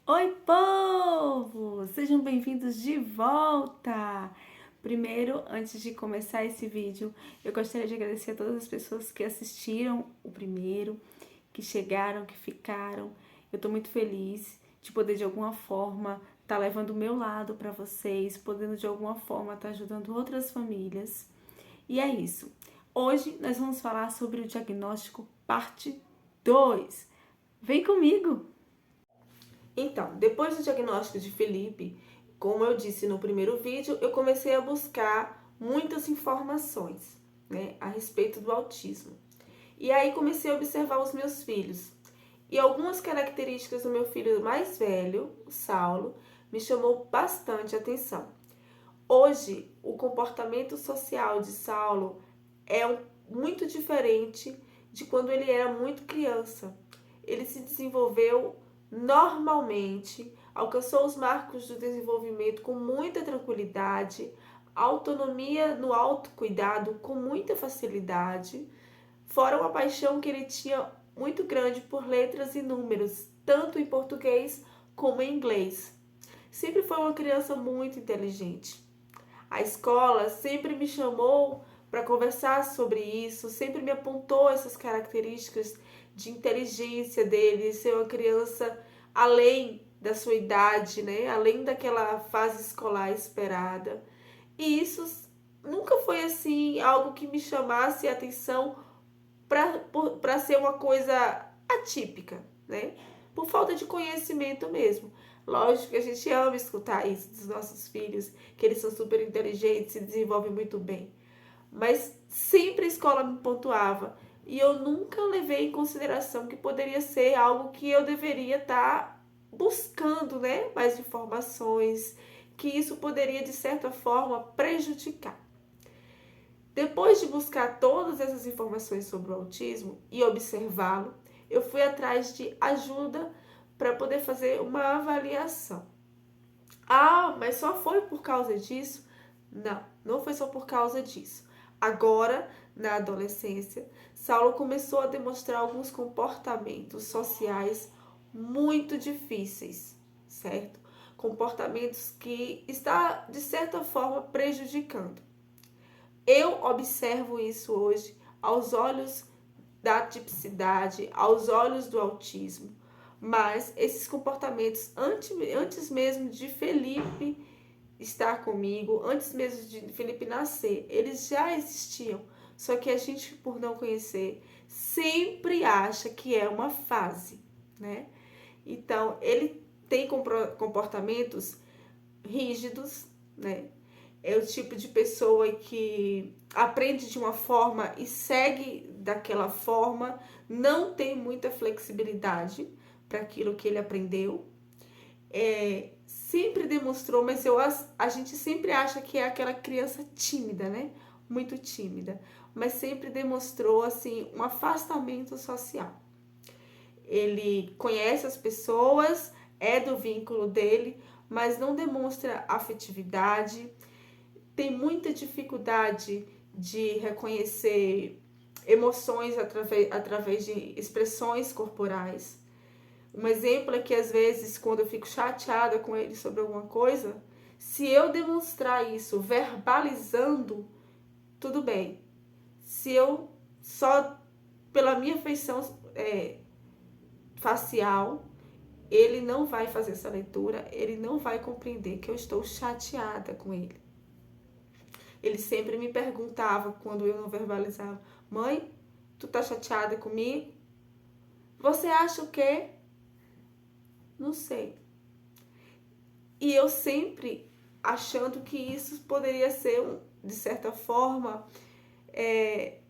Oi, povo! Sejam bem-vindos de volta! Primeiro, antes de começar esse vídeo, eu gostaria de agradecer a todas as pessoas que assistiram o primeiro, que chegaram, que ficaram. Eu tô muito feliz de poder, de alguma forma, estar levando o meu lado para vocês, podendo, de alguma forma, estar ajudando outras famílias. E é isso. Hoje nós vamos falar sobre o diagnóstico parte 2. Vem comigo! Então, depois do diagnóstico de Felipe, como eu disse no primeiro vídeo, eu comecei a buscar muitas informações, né, a respeito do autismo. E aí comecei a observar os meus filhos. E algumas características do meu filho mais velho, o Saulo, me chamou bastante atenção. Hoje, o comportamento social de Saulo é muito diferente de quando ele era muito criança. Ele se desenvolveu normalmente, alcançou os marcos do desenvolvimento com muita tranquilidade, autonomia no autocuidado com muita facilidade, fora uma paixão que ele tinha muito grande por letras e números, tanto em português como em inglês. Sempre foi uma criança muito inteligente. A escola sempre me chamou para conversar sobre isso, sempre me apontou essas características de inteligência dele, ser uma criança além da sua idade, né? Além daquela fase escolar esperada. E isso nunca foi assim algo que me chamasse a atenção para ser uma coisa atípica, né? Por falta de conhecimento mesmo. Lógico que a gente ama escutar isso dos nossos filhos, que eles são super inteligentes, se desenvolvem muito bem. Mas sempre a escola me pontuava e eu nunca levei em consideração que poderia ser algo que eu deveria estar buscando, né? Mais informações, que isso poderia de certa forma prejudicar. Depois de buscar todas essas informações sobre o autismo e observá-lo, eu fui atrás de ajuda para poder fazer uma avaliação. Ah, mas só foi por causa disso? Não, não foi só por causa disso. Agora, na adolescência, Saulo começou a demonstrar alguns comportamentos sociais muito difíceis, certo? Comportamentos que está de certa forma prejudicando. Eu observo isso hoje aos olhos da tipicidade, aos olhos do autismo. Mas esses comportamentos, antes mesmo de Felipe estar comigo, antes mesmo de Felipe nascer, eles já existiam. Só que a gente, por não conhecer, sempre acha que é uma fase, né? Então, ele tem comportamentos rígidos, né? É o tipo de pessoa que aprende de uma forma e segue daquela forma, não tem muita flexibilidade para aquilo que ele aprendeu. Sempre demonstrou, mas a gente sempre acha que é aquela criança tímida, né? Muito tímida, mas sempre demonstrou assim um afastamento social. Ele conhece as pessoas, é do vínculo dele, mas não demonstra afetividade, tem muita dificuldade de reconhecer emoções através de expressões corporais. Um exemplo é que às vezes, quando eu fico chateada com ele sobre alguma coisa, se eu demonstrar isso verbalizando, tudo bem. Se eu só pela minha feição facial, ele não vai fazer essa leitura, ele não vai compreender que eu estou chateada com ele. Ele sempre me perguntava quando eu não verbalizava: mãe, tu tá chateada comigo? Você acha o quê? Não sei. E eu sempre achando que isso poderia ser, de certa forma,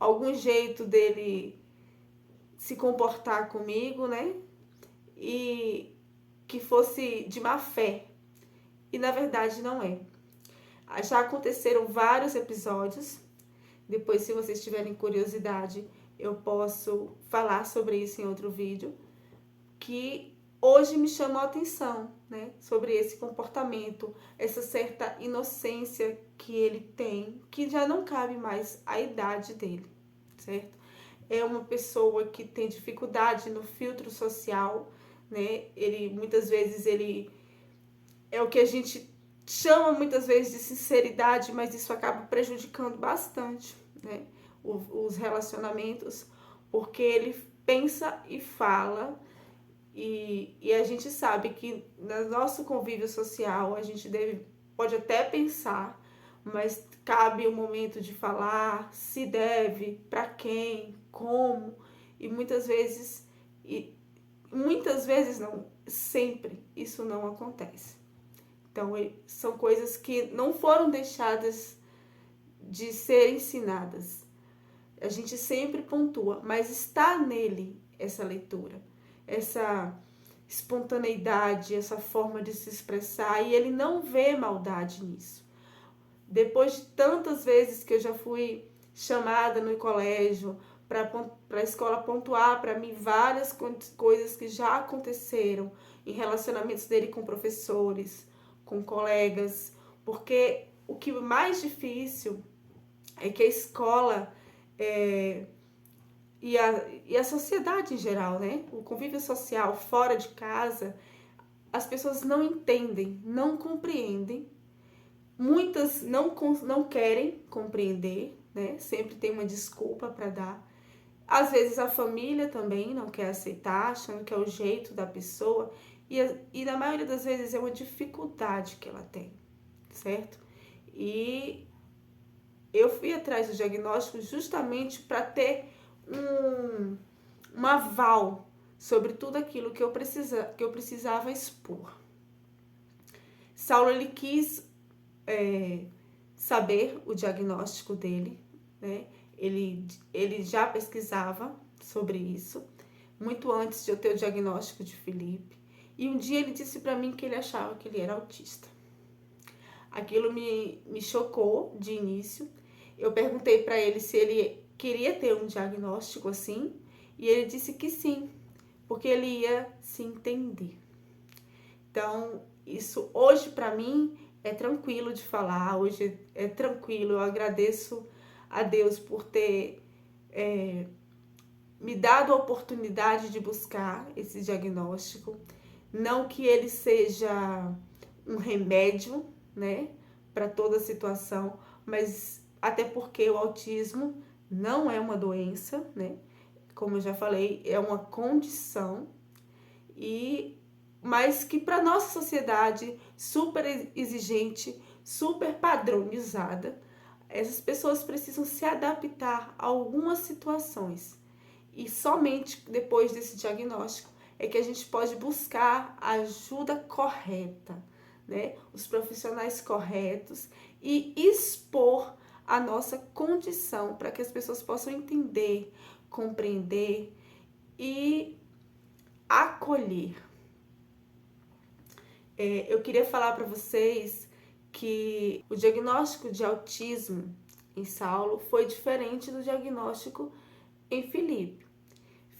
algum jeito dele se comportar comigo, né? E que fosse de má fé. E na verdade não é. Já aconteceram vários episódios. Depois, se vocês tiverem curiosidade, eu posso falar sobre isso em outro vídeo, que hoje me chamou a atenção, né? Sobre esse comportamento, essa certa inocência que ele tem, que já não cabe mais à idade dele, certo? É uma pessoa que tem dificuldade no filtro social, né? Muitas vezes ele é o que a gente chama muitas vezes de sinceridade, mas isso acaba prejudicando bastante, né? Os relacionamentos, porque ele pensa e fala, e a gente sabe que no nosso convívio social a gente pode até pensar, mas cabe o momento de falar, se deve, para quem, como, e muitas vezes não, sempre isso não acontece. Então, são coisas que não foram deixadas de ser ensinadas. A gente sempre pontua, mas está nele essa leitura, essa espontaneidade, essa forma de se expressar, e ele não vê maldade nisso. Depois de tantas vezes que eu já fui chamada no colégio para a escola pontuar para mim várias coisas que já aconteceram em relacionamentos dele com professores, com colegas, porque o que é mais difícil é que a escola e a sociedade em geral, né? O convívio social fora de casa, as pessoas não entendem, não compreendem. Muitas não querem compreender, né? Sempre tem uma desculpa para dar. Às vezes a família também não quer aceitar, achando que é o jeito da pessoa. E na maioria das vezes é uma dificuldade que ela tem, certo? E eu fui atrás do diagnóstico justamente para ter um aval sobre tudo aquilo que eu precisava expor. Saulo, ele quis saber o diagnóstico dele, né? Ele já pesquisava sobre isso, muito antes de eu ter o diagnóstico de Felipe. E um dia ele disse para mim que ele achava que ele era autista. Aquilo me chocou de início. Eu perguntei para ele se ele queria ter um diagnóstico assim, e ele disse que sim, porque ele ia se entender. Então, isso hoje para mim é tranquilo de falar, hoje é tranquilo. Eu agradeço a Deus por ter me dado a oportunidade de buscar esse diagnóstico. Não que ele seja um remédio, né, para toda situação, mas até porque o autismo não é uma doença, né? Como eu já falei, é uma condição, mas que para nossa sociedade super exigente, super padronizada, essas pessoas precisam se adaptar a algumas situações. E somente depois desse diagnóstico é que a gente pode buscar a ajuda correta, né? Os profissionais corretos, e expor a nossa condição para que as pessoas possam entender, compreender e acolher. Eu queria falar para vocês que o diagnóstico de autismo em Saulo foi diferente do diagnóstico em Felipe.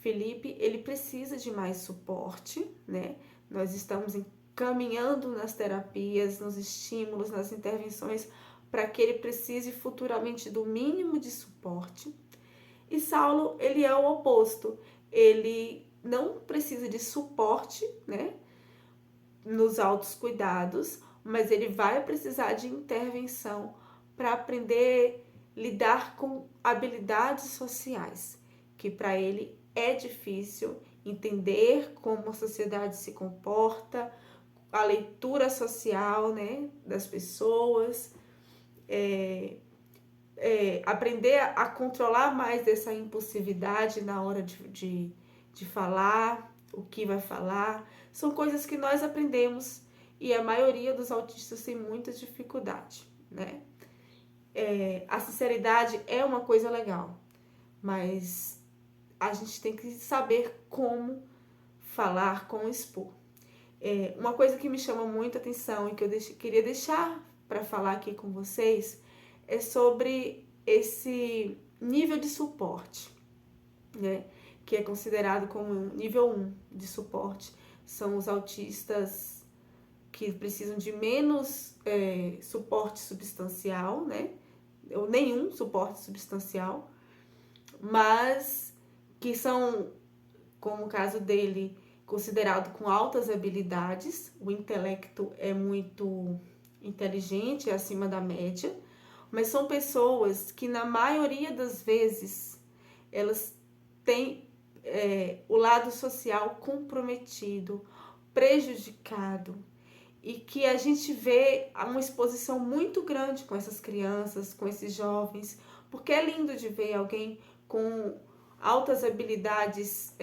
Felipe, ele precisa de mais suporte, né? Nós estamos caminhando nas terapias, nos estímulos, nas intervenções, para que ele precise futuramente do mínimo de suporte. E Saulo, ele é o oposto. Ele não precisa de suporte, né, nos autocuidados, mas ele vai precisar de intervenção para aprender a lidar com habilidades sociais, que para ele é difícil entender como a sociedade se comporta, a leitura social, né, das pessoas, aprender a controlar mais dessa impulsividade na hora de falar, o que vai falar. São coisas que nós aprendemos e a maioria dos autistas tem muita dificuldade, né? A sinceridade é uma coisa legal, mas a gente tem que saber como falar, como expor. Uma coisa que me chama muita atenção e que eu queria deixar para falar aqui com vocês é sobre esse nível de suporte, né? Que é considerado como nível 1 de suporte. São os autistas que precisam de menos suporte substancial, né? Ou nenhum suporte substancial, mas que são, como o caso dele, considerado com altas habilidades, o intelecto é muito inteligente, é acima da média, mas são pessoas que na maioria das vezes elas têm o lado social comprometido, prejudicado, e que a gente vê uma exposição muito grande com essas crianças, com esses jovens, porque é lindo de ver alguém com altas habilidades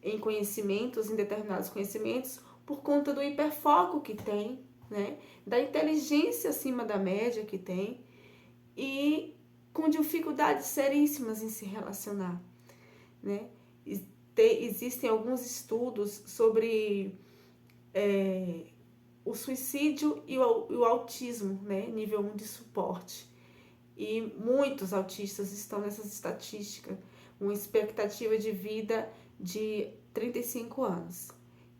em conhecimentos, em determinados conhecimentos, por conta do hiperfoco que tem, né? Da inteligência acima da média que tem e com dificuldades seríssimas em se relacionar, né? Existem alguns estudos sobre o suicídio e o autismo, né? Nível 1 de suporte. E muitos autistas estão nessas estatísticas, uma expectativa de vida de 35 anos.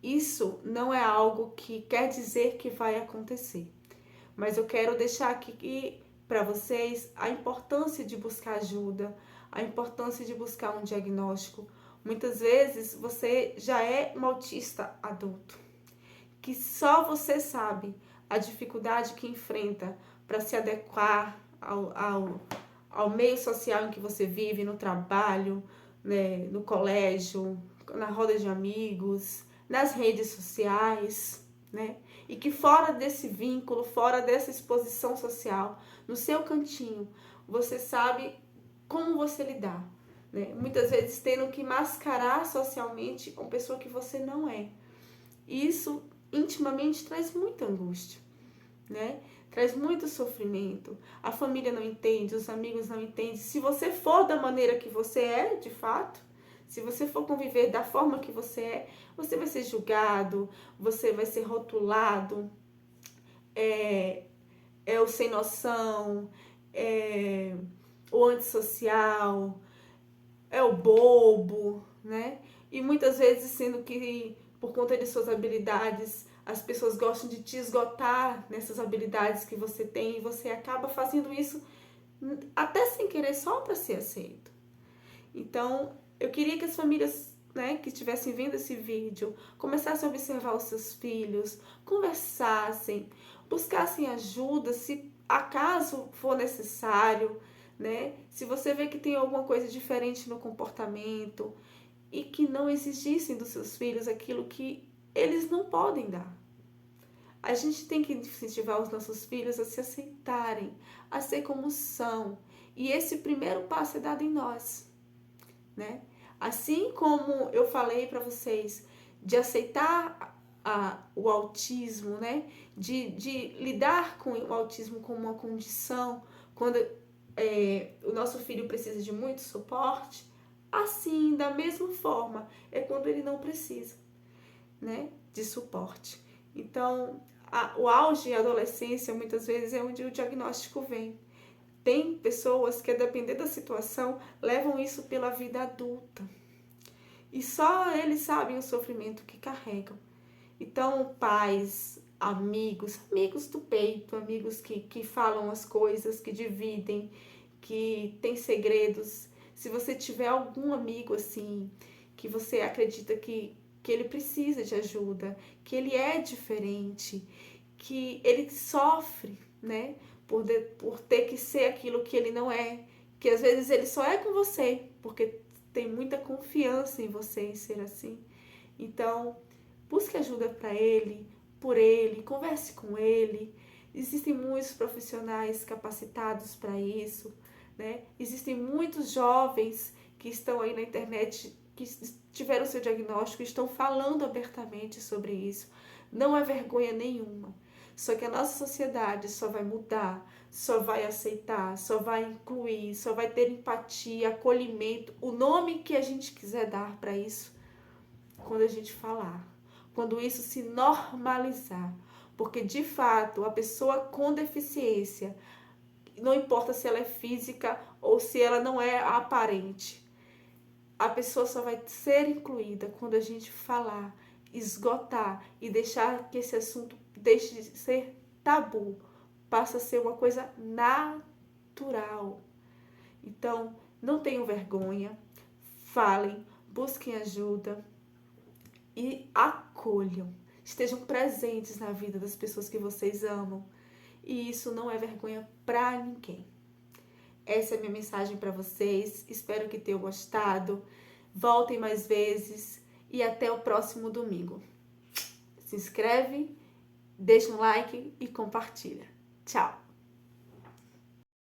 Isso não é algo que quer dizer que vai acontecer, mas eu quero deixar aqui para vocês a importância de buscar ajuda, a importância de buscar um diagnóstico. Muitas vezes você já é um autista adulto, que só você sabe a dificuldade que enfrenta para se adequar ao meio social em que você vive, no trabalho, né, no colégio, na roda de amigos, nas redes sociais, né? E que fora desse vínculo, fora dessa exposição social, no seu cantinho, você sabe como você lidar, né? Muitas vezes tendo que mascarar socialmente uma pessoa que você não é. E isso intimamente traz muita angústia, né? Traz muito sofrimento. A família não entende, os amigos não entendem. Se você for da maneira que você é, de fato, se você for conviver da forma que você vai ser julgado, você vai ser rotulado, é o sem noção, é o antissocial, é o bobo, né? E muitas vezes, sendo que por conta de suas habilidades, as pessoas gostam de te esgotar nessas habilidades que você tem e você acaba fazendo isso até sem querer, só para ser aceito. Então, eu queria que as famílias, né, que estivessem vendo esse vídeo começassem a observar os seus filhos, conversassem, buscassem ajuda se acaso for necessário, né? Se você vê que tem alguma coisa diferente no comportamento e que não exigissem dos seus filhos aquilo que eles não podem dar. A gente tem que incentivar os nossos filhos a se aceitarem, a ser como são. E esse primeiro passo é dado em nós, né? Assim como eu falei para vocês de aceitar o autismo, né? De lidar com o autismo como uma condição, quando o nosso filho precisa de muito suporte, assim, da mesma forma, é quando ele não precisa, né, de suporte. Então, o auge e a adolescência, muitas vezes, é onde o diagnóstico vem. Tem pessoas que, a depender da situação, levam isso pela vida adulta. E só eles sabem o sofrimento que carregam. Então, pais, amigos do peito, amigos que falam as coisas, que dividem, que têm segredos. Se você tiver algum amigo assim, que você acredita que ele precisa de ajuda, que ele é diferente, que ele sofre, né, por ter que ser aquilo que ele não é, que às vezes ele só é com você, porque tem muita confiança em você em ser assim. Então, busque ajuda para ele, por ele, converse com ele. Existem muitos profissionais capacitados para isso, né? Existem muitos jovens que estão aí na internet, que tiveram seu diagnóstico e estão falando abertamente sobre isso. Não é vergonha nenhuma. Só que a nossa sociedade só vai mudar, só vai aceitar, só vai incluir, só vai ter empatia, acolhimento, o nome que a gente quiser dar para isso, quando a gente falar, quando isso se normalizar. Porque, de fato, a pessoa com deficiência, não importa se ela é física ou se ela não é aparente, a pessoa só vai ser incluída quando a gente falar, esgotar e deixar que esse assunto deixe de ser tabu, passa a ser uma coisa natural. Então, não tenham vergonha, falem, busquem ajuda e acolham. Estejam presentes na vida das pessoas que vocês amam. E isso não é vergonha para ninguém. Essa é a minha mensagem para vocês. Espero que tenham gostado. Voltem mais vezes e até o próximo domingo. Se inscreve, deixa um like e compartilha. Tchau!